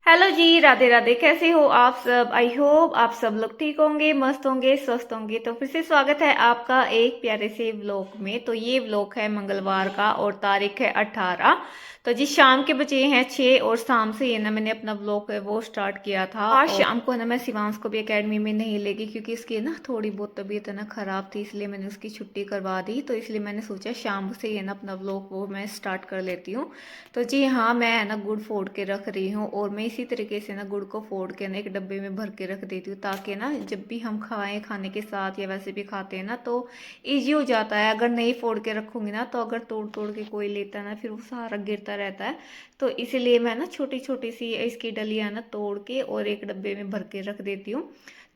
Hello जी, राधे राधे। कैसे हो आप सब? आई होप आप सब लोग ठीक होंगे, मस्त होंगे, स्वस्थ होंगे। तो फिर से स्वागत है आपका एक प्यारे से व्लॉग में। तो ये व्लॉग है मंगलवार का और तारीख है 18। तो जी शाम के बजे हैं 6 और शाम से ये ना मैंने अपना व्लॉग है वो स्टार्ट किया था। आज शाम को ना मैं शिवांश को भी एकेडमी में नहीं लेगी क्योंकि इसकी ना थोड़ी बहुत तबीयत है ना खराब थी, इसलिए मैंने उसकी छुट्टी करवा दी। तो इसलिए मैंने सोचा शाम से ये ना अपना व्लॉग वो मैं स्टार्ट कर लेती हूँ। तो जी हाँ, मैं है ना गुड़ फोड़ के रख रही हूँ और मैं इसी तरीके से ना गुड़ को फोड़ के ना एक डब्बे में भर के रख देती हूँ ताकि ना जब भी हम खाएं खाने के साथ या वैसे भी खाते हैं ना तो ईजी हो जाता है। अगर नहीं फोड़ के रखूंगी ना तो अगर तोड़ तोड़ के कोई लेता है ना फिर वो सारा गिरता रहता है। तो इसीलिए मैं ना छोटी छोटी सी इसकी डलियाँ ना तोड़ के और एक डब्बे में भर के रख देती हूँ।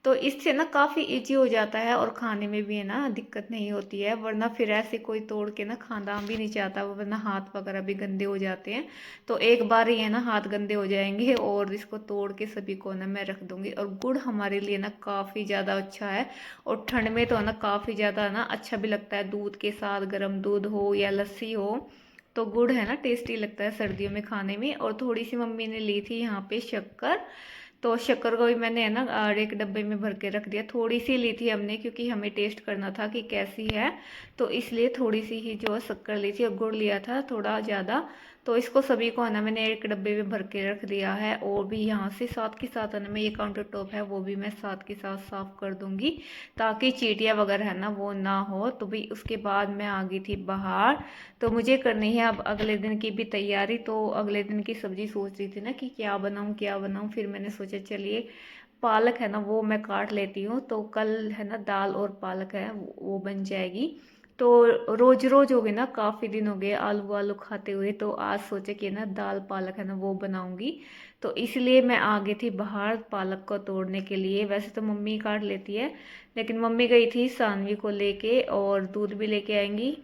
तो इससे ना काफ़ी इजी हो जाता है और खाने में भी है ना दिक्कत नहीं होती है, वरना फिर ऐसे कोई तोड़ के ना खाना भी नहीं चाहता, वरना हाथ वगैरह भी गंदे हो जाते हैं। तो एक बार ही है ना हाथ गंदे हो जाएंगे और इसको तोड़ के सभी को ना मैं रख दूंगी। और गुड़ हमारे लिए ना काफ़ी ज़्यादा अच्छा है और ठंड में तो है ना काफ़ी ज़्यादा ना अच्छा भी लगता है। दूध के साथ गर्म दूध हो या लस्सी हो तो गुड़ है ना टेस्टी लगता है सर्दियों में खाने में। और थोड़ी सी मम्मी ने ली थी यहाँ पे शक्कर, तो शक्कर को भी मैंने है ना एक डब्बे में भर के रख दिया। थोड़ी सी ली थी हमने क्योंकि हमें टेस्ट करना था कि कैसी है, तो इसलिए थोड़ी सी ही जो है शक्कर ली थी और गुड़ लिया था थोड़ा ज़्यादा। तो इसको सभी को है ना मैंने एक डब्बे में भर के रख दिया है। और भी यहाँ से साथ के साथ है ना मैं ये काउंटर टॉप है वो भी मैं साथ के साथ साफ कर दूंगी ताकि चींटियाँ वगैरह है ना वो ना हो। तो भाई उसके बाद मैं आ गई थी बाहर। तो मुझे करनी है अब अगले दिन की भी तैयारी। तो अगले दिन की सब्जी सोच रही थी ना कि क्या बनाऊं क्या बनाऊं, फिर मैंने सोचा चलिए पालक है ना वो मैं काट लेती हूँ। तो कल है ना दाल और पालक है वो बन जाएगी। तो रोज रोज हो गए ना, काफ़ी दिन हो गए आलू आलू खाते हुए, तो आज सोचे कि ना दाल पालक है ना वो बनाऊंगी। तो इसलिए मैं आ गई थी बाहर पालक को तोड़ने के लिए। वैसे तो मम्मी काट लेती है, लेकिन मम्मी गई थी सानवी को लेके और दूध भी लेके आएंगी।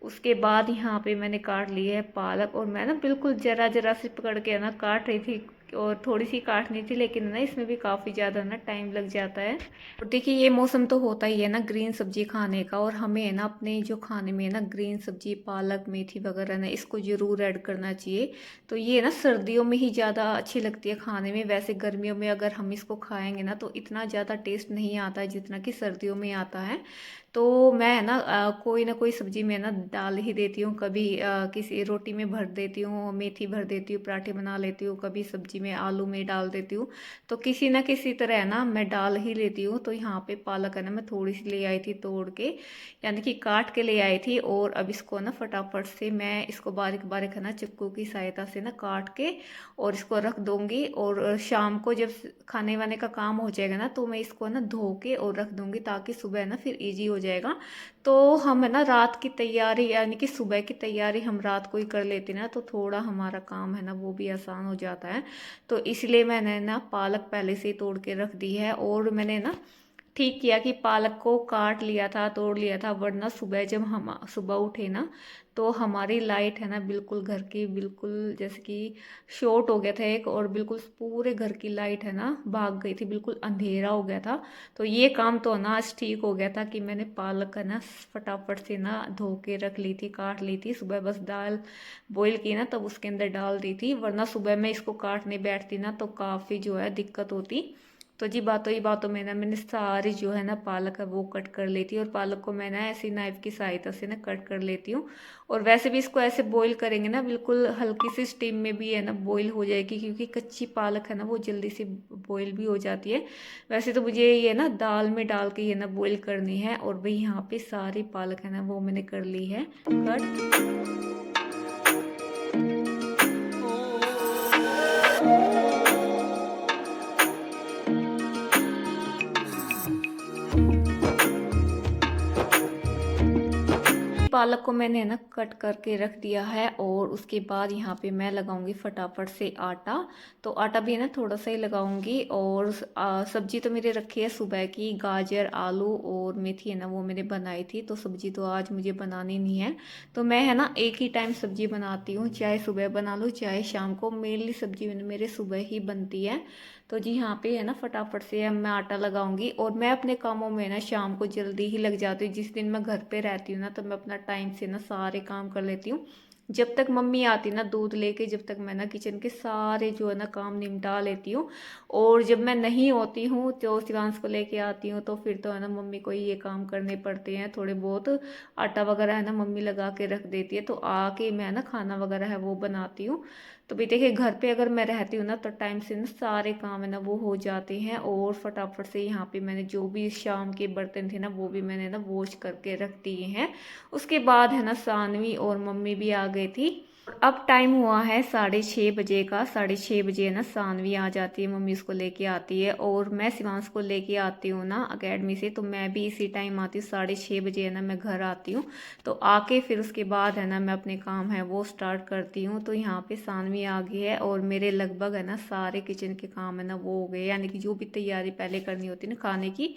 उसके बाद यहाँ पे मैंने काट ली है पालक और मैं ना बिल्कुल जरा जरा से पकड़ के ना काट रही थी और थोड़ी सी काटनी थी, लेकिन ना इसमें भी काफ़ी ज़्यादा ना टाइम लग जाता है। और देखिए ये मौसम तो होता ही है ना ग्रीन सब्जी खाने का, और हमें है ना अपने जो खाने में है ना ग्रीन सब्जी पालक मेथी वगैरह ना इसको ज़रूर ऐड करना चाहिए। तो ये ना सर्दियों में ही ज़्यादा अच्छी लगती है खाने में। वैसे गर्मियों में अगर हम इसको खाएंगे ना तो इतना ज़्यादा टेस्ट नहीं आता है जितना कि सर्दियों में आता है। तो मैं है ना कोई सब्जी में ना डाल ही देती हूँ। कभी किसी रोटी में भर देती हूँ, मेथी भर देती हूँ, पराठे बना लेती हूँ, कभी सब्जी में आलू में डाल देती हूँ। तो किसी ना किसी तरह है ना मैं डाल ही लेती हूँ। तो यहाँ पे पालक है ना मैं थोड़ी सी ले आई थी तोड़ के, यानी कि काट के ले आई थी। और अब इसको ना फटाफट से मैं इसको बारीक बारीक है ना चक्कू की सहायता से ना काट के और इसको रख दूंगी। और शाम को जब खाने वाने का काम हो जाएगा ना तो मैं इसको ना धो के और रख दूंगी ताकि सुबह ना फिर इजी हो जाएगा। तो हम है ना रात की तैयारी यानी कि सुबह की तैयारी हम रात को ही कर लेते ना तो थोड़ा हमारा काम है ना वो भी आसान हो जाता है। तो इसलिए मैंने ना पालक पहले से ही तोड़ के रख दी है। और मैंने ना ठीक किया कि पालक को काट लिया था तोड़ लिया था, वरना सुबह जब हम सुबह उठे ना तो हमारी लाइट है ना बिल्कुल घर की बिल्कुल जैसे कि शॉर्ट हो गया था एक, और बिल्कुल पूरे घर की लाइट है ना भाग गई थी, बिल्कुल अंधेरा हो गया था। तो ये काम तो ना आज ठीक हो गया था कि मैंने पालक है ना फटाफट से ना धो के रख ली थी, काट ली थी। सुबह बस दाल बॉईल की ना तब उसके अंदर डाल दी थी, वरना सुबह मैं इसको काटने बैठती ना तो काफ़ी जो है दिक्कत होती। तो जी बातों ही बातों में ना मैंने सारी जो है ना पालक है वो कट कर लेती हूँ। और पालक को मैं ना ऐसी नाइफ की सहायता से ना कट कर लेती हूँ। और वैसे भी इसको ऐसे बॉईल करेंगे ना बिल्कुल हल्की सी स्टीम में भी है ना बॉईल हो जाएगी, क्योंकि कच्ची पालक है ना वो जल्दी से बॉईल भी हो जाती है। वैसे तो मुझे ये ना दाल में डाल के ये ना बॉईल करनी है। और भाई यहाँ पे सारी पालक है ना वो मैंने कर ली है कट। पालक को मैंने ना कट करके रख दिया है। और उसके बाद यहाँ पे मैं लगाऊंगी फटाफट से आटा। तो आटा भी है ना थोड़ा सा ही लगाऊंगी। और सब्जी तो मेरे रखी है सुबह की, गाजर आलू और मेथी है ना वो मैंने बनाई थी। तो सब्जी तो आज मुझे बनानी नहीं है। तो मैं है ना एक ही टाइम सब्जी बनाती हूँ, चाहे सुबह बना लूँ चाहे शाम को, मेनली सब्जी मेरे सुबह ही बनती है। तो जी यहाँ पे है ना फटाफट से मैं आटा लगाऊंगी। और मैं अपने कामों में ना शाम को जल्दी ही लग जाती हूँ। जिस दिन मैं घर पे रहती हूँ ना तो मैं अपना टाइम से ना सारे काम कर लेती हूँ। जब तक मम्मी आती ना दूध लेके, जब तक मैं ना किचन के सारे जो है ना काम निपटा लेती हूँ। और जब मैं नहीं होती हूँ तो शिवांश को लेके आती हूँ, तो फिर तो है ना मम्मी को ही ये काम करने पड़ते हैं। थोड़े बहुत आटा वगैरह है ना मम्मी लगा के रख देती है, तो आके मैं ना खाना वगैरह है वो बनाती हूँ। तो भी देखिए घर पे अगर मैं रहती हूँ ना तो टाइम से ना सारे काम है ना वो हो जाते हैं। और फटाफट से यहाँ पे मैंने जो भी शाम के बर्तन थे ना वो भी मैंने ना वॉश करके रख दिए हैं। उसके बाद है ना सानवी और मम्मी भी आ गई थी। अब टाइम हुआ है 6:30 बजे का। 6:30 बजे है ना सानवी आ जाती है, मम्मी उसको लेके आती है। और मैं शिवांश को लेके आती हूँ ना अकेडमी से, तो मैं भी इसी टाइम आती हूँ। 6:30 बजे है ना मैं घर आती हूँ। तो आके फिर उसके बाद है ना मैं अपने काम है वो स्टार्ट करती हूँ। तो यहाँ पे सानवी आ गई है और मेरे लगभग है ना सारे किचन के काम है ना वो हो गए, यानी कि जो भी तैयारी पहले करनी होती है ना खाने की,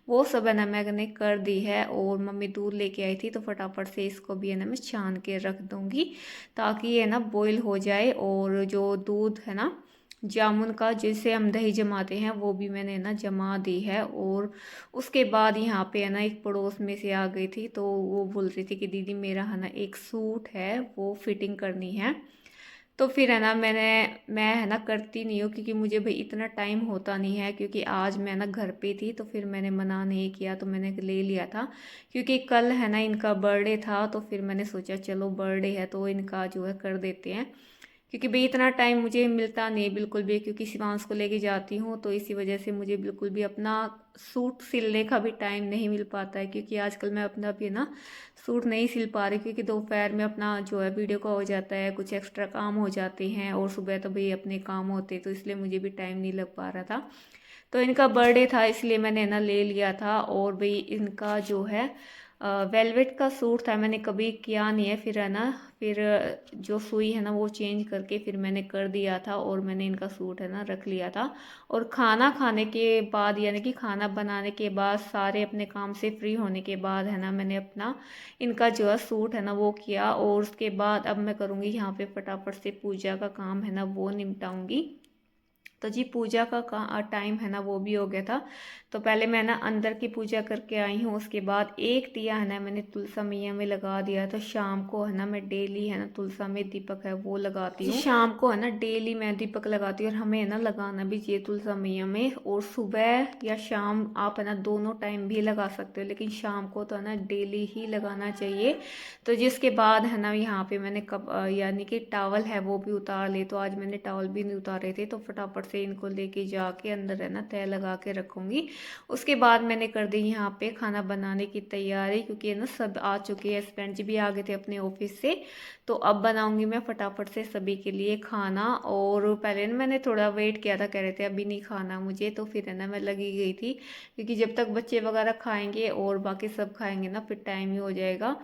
वो सब है ना मैंने कर दी है। और मम्मी दूध लेके आई थी तो फटाफट से इसको भी है ना मैं छान के रख दूँगी, ताकि ये ना बॉईल हो जाए। और जो दूध है ना जामुन का, जिसे हम दही जमाते हैं, वो भी मैंने ना जमा दी है। और उसके बाद यहाँ पे है ना एक पड़ोस में से आ गई थी, तो वो बोल रही थी कि दीदी मेरा है ना एक सूट है वो फिटिंग करनी है। तो फिर है ना मैं है ना करती नहीं हूँ, क्योंकि मुझे भाई इतना टाइम होता नहीं है। क्योंकि आज मैं ना घर पे थी तो फिर मैंने मना नहीं किया, तो मैंने ले लिया था। क्योंकि कल है ना इनका बर्थडे था, तो फिर मैंने सोचा चलो बर्थडे है तो इनका जो है कर देते हैं। क्योंकि भाई इतना टाइम मुझे मिलता नहीं बिल्कुल भी, क्योंकि शिवांश को लेके जाती हूँ, तो इसी वजह से मुझे बिल्कुल भी अपना सूट सिलने का भी टाइम नहीं मिल पाता है। क्योंकि आजकल मैं अपना भी ना सूट नहीं सिल पा रही, क्योंकि दोपहर में अपना जो है वीडियो का हो जाता है, कुछ एक्स्ट्रा काम हो जाते हैं, और सुबह तो भाई अपने काम होते, तो इसलिए मुझे भी टाइम नहीं लग पा रहा था। तो इनका बर्थडे था इसलिए मैंने ना ले लिया था। और भाई इनका जो है वेलवेट का सूट था, मैंने कभी किया नहीं है। फिर है ना फिर जो सुई है ना वो चेंज करके फिर मैंने कर दिया था, और मैंने इनका सूट है ना रख लिया था। और खाना खाने के बाद, यानी कि खाना बनाने के बाद, सारे अपने काम से फ्री होने के बाद है ना मैंने अपना इनका जो है सूट है ना वो किया। और उसके बाद अब मैं करूँगी यहाँ पे फटाफट से पूजा का काम है ना वो निपटाऊंगी। तो जी पूजा का टाइम है ना वो भी हो गया था। तो पहले मैं ना अंदर की पूजा करके आई हूँ, उसके बाद एक दिया है ना मैंने तुलसा मैया में लगा दिया। तो शाम को है ना मैं डेली है ना तुलसा में दीपक है वो लगाती हूँ। शाम को है ना डेली मैं दीपक लगाती हूँ, और हमें है ना लगाना भी चाहिए तुलसा मैया में। और सुबह या शाम आप है ना दोनों टाइम भी लगा सकते हो, लेकिन शाम को तो है ना डेली ही लगाना चाहिए। तो जिसके बाद है ना यहाँ पे मैंने कप यानी कि टावल है वो भी उतार लिए। तो आज मैंने टावल भी नहीं उतारे थे, तो फटाफट से इनको लेके जाके अंदर है ना तय लगा के रखूँगी। उसके बाद मैंने कर दी यहाँ पे खाना बनाने की तैयारी, क्योंकि है ना सब आ चुके हैं, हस्बैंड जी भी आ गए थे अपने ऑफिस से। तो अब बनाऊँगी मैं फटाफट से सभी के लिए खाना। और पहले ना मैंने थोड़ा वेट किया था, कह रहे थे अभी नहीं खाना मुझे, तो फिर है ना मैं लगी गई थी। क्योंकि जब तक बच्चे वगैरह खाएंगे और बाकी सब खाएंगे ना फिर टाइम ही हो जाएगा।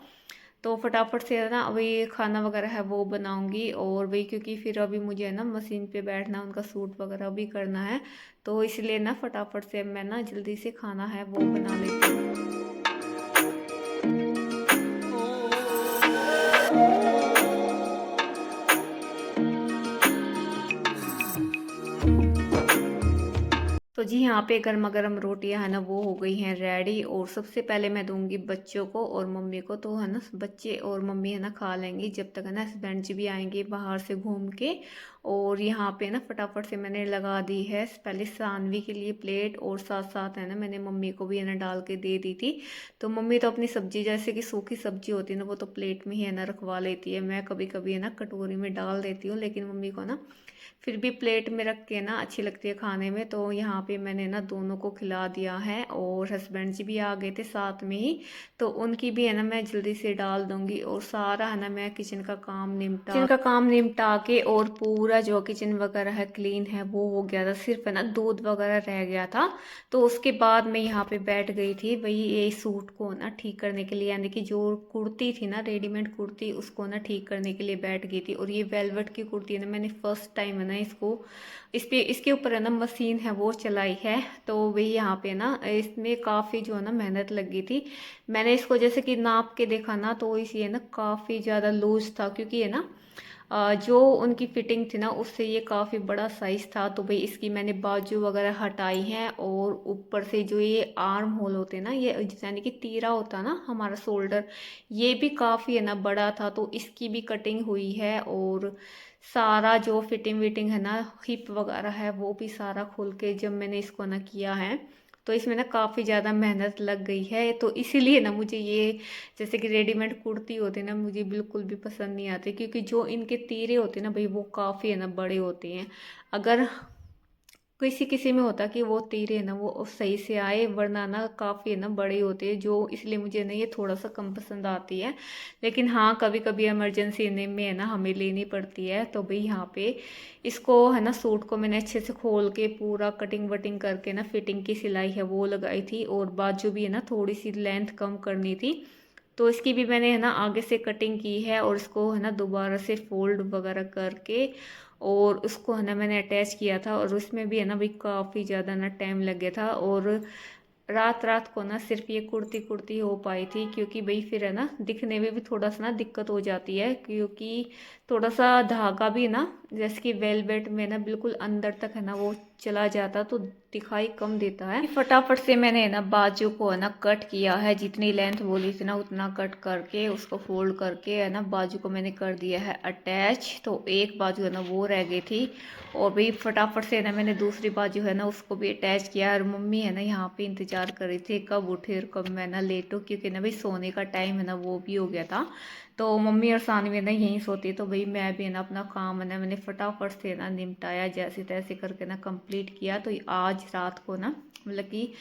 तो फटाफट से है ना वही खाना वगैरह है वो बनाऊंगी। और वही क्योंकि फिर अभी मुझे है ना मशीन पे बैठना, उनका सूट वगैरह भी करना है, तो इसलिए ना फटाफट से मैं ना जल्दी से खाना है वो बना लेती हूँ। तो जी यहाँ पे गर्मा गर्म रोटियां है ना वो हो गई हैं रेडी। और सबसे पहले मैं दूंगी बच्चों को और मम्मी को, तो है ना बच्चे और मम्मी है ना खा लेंगी, जब तक है ना हस्बैंड जी भी आएंगे बाहर से घूम के। और यहाँ पे ना फटाफट से मैंने लगा दी है पहले सानवी के लिए प्लेट, और साथ साथ है ना मैंने मम्मी को भी है ना डाल के दे दी थी। तो मम्मी तो अपनी सब्जी, जैसे कि सूखी सब्जी होती है ना, वो तो प्लेट में ही है ना रखवा लेती है। मैं कभी कभी है ना कटोरी में डाल देती हूँ, लेकिन मम्मी को ना फिर भी प्लेट में रख के ना अच्छी लगती है खाने में। तो यहाँ पे मैंने ना दोनों को खिला दिया है, और हस्बैंड जी भी आ गए थे साथ में ही, तो उनकी भी है ना मैं जल्दी से डाल दूंगी। और सारा है ना मैं किचन का काम निपटा के, और पूरा जो किचन वगैरह है क्लीन है वो हो गया था। सिर्फ है ना दूध वगैरह रह गया था। तो उसके बाद मैं यहाँ पे बैठ गई थी वही ये सूट को ना ठीक करने के लिए, यानी कि जो कुर्ती थी ना रेडीमेड कुर्ती, उसको ना ठीक करने के लिए बैठ गई थी। और ये वेलवेट की कुर्ती है ना मैंने फर्स्ट टाइम है ना इसके ऊपर है ना मशीन है वो चलाई है। तो वही यहाँ पे ना इसमें काफ़ी जो है ना मेहनत लगी थी। मैंने इसको जैसे कि नाप के देखा ना, तो इसी है ना काफ़ी ज़्यादा लूज था, क्योंकि है ना जो उनकी फिटिंग थी ना उससे ये काफ़ी बड़ा साइज़ था। तो भाई इसकी मैंने बाजू वगैरह हटाई हैं और ऊपर से जो ये आर्म होल होते हैं ना, ये यानी कि तीरा होता है ना हमारा शोल्डर, ये भी काफ़ी है ना बड़ा था, तो इसकी भी कटिंग हुई है। और सारा जो फिटिंग विटिंग है ना, हिप वगैरह है, वो भी सारा खोल के जब मैंने इसको ना किया है, तो इसमें ना काफ़ी ज़्यादा मेहनत लग गई है। तो इसीलिए ना मुझे ये, जैसे कि रेडीमेड कुर्ती होती ना, मुझे बिल्कुल भी पसंद नहीं आती, क्योंकि जो इनके तीरे होते हैं ना भाई, वो काफ़ी है ना बड़े होते हैं। अगर किसी किसी में होता कि वो तीरे है ना वो सही से आए, वरना ना काफ़ी है ना बड़े होते हैं, जो इसलिए मुझे ना ये थोड़ा सा कम पसंद आती है। लेकिन हाँ, कभी कभी इमरजेंसी में है ना हमें लेनी पड़ती है। तो भाई यहाँ पे इसको है ना, सूट को मैंने अच्छे से खोल के पूरा कटिंग वटिंग करके ना, फिटिंग की सिलाई है वो लगाई थी, और बाजू भी है ना थोड़ी सी लेंथ कम करनी थी, तो इसकी भी मैंने है ना आगे से कटिंग की है। और इसको है ना दोबारा से फोल्ड वगैरह करके और उसको है ना मैंने अटैच किया था। और उसमें भी है ना भाई काफ़ी ज़्यादा ना टाइम लग गया था, और रात रात को ना सिर्फ ये कुर्ती कुर्ती हो पाई थी, क्योंकि भाई फिर है ना दिखने में भी थोड़ा सा ना दिक्कत हो जाती है, क्योंकि थोड़ा सा धागा भी ना, जैसे कि वेलवेट में ना बिल्कुल अंदर तक है ना वो चला जाता, तो दिखाई कम देता है। फटाफट से मैंने है ना बाजू को है ना कट किया है, जितनी लेंथ बोली थी ना उतना कट करके उसको फोल्ड करके है ना बाजू को मैंने कर दिया है अटैच। तो एक बाजू है ना वो रह गई थी, और भी फटाफट से ना मैंने दूसरी बाजू है ना उसको भी अटैच किया। और मम्मी है ना यहाँ पे इंतजार कर रही थी कब उठे और कब मैं ना लेटूँ, क्योंकि ना भाई सोने का टाइम है ना वो भी हो गया था। तो मम्मी और सानवी है ना यहीं सोती, तो भाई मैं भी है ना अपना काम है ना मैंने फटाफट से ना निपटाया, जैसे तैसे करके ना कंप्लीट किया। तो आज रात को ना मतलब कि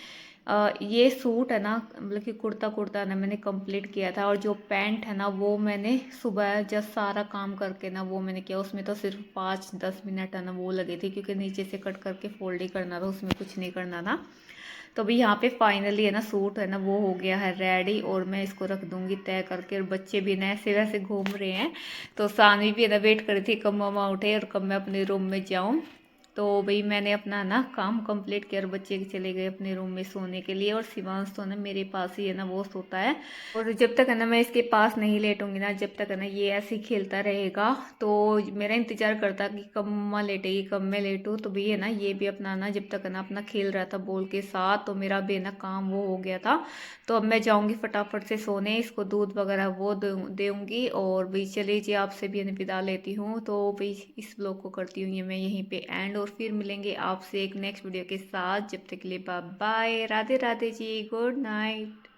ये सूट है ना, मतलब कि कुर्ता कुर्ता ना मैंने कंप्लीट किया था। और जो पैंट है ना वो मैंने सुबह जब सारा काम करके ना वो मैंने किया, उसमें तो सिर्फ 5-10 मिनट है ना वो लगे थे, क्योंकि नीचे से कट करके फोल्ड ही करना था, उसमें कुछ नहीं करना था। तो अभी यहाँ पे फाइनली है ना सूट है ना वो हो गया है रेडी, और मैं इसको रख दूंगी तय करके। और बच्चे भी ना ऐसे वैसे घूम रहे हैं, तो सानवी भी है ना वेट कर रही थी कब मम्मा उठे और कब मैं अपने रूम में जाऊँ। तो भाई मैंने अपना ना काम कंप्लीट किया और बच्चे चले गए अपने रूम में सोने के लिए, और शिवांश तो ना मेरे पास ही है ना वो सोता है। और जब तक है ना मैं इसके पास नहीं लेटूंगी ना, जब तक है ना ये ऐसे ही खेलता रहेगा, तो मेरा इंतजार करता कि कब मम्मा लेटेगी कब मैं लेटूँ। तो भी है ना ये भी अपना ना जब तक है ना अपना खेल रहा था बॉल के साथ, तो मेरा भी है ना काम वो हो गया था। तो अब मैं जाऊंगी फटाफट से सोने, इसको दूध वगैरह वो दूंगी। और भाई चलिए जी, आपसे भी विदा लेती हूँ। तो भाई इस ब्लॉग को करती हूँ ये मैं यहीं पे एंड, और फिर मिलेंगे आपसे एक नेक्स्ट वीडियो के साथ। जब तक के लिए bye bye, Radhe Radhe ji, good night.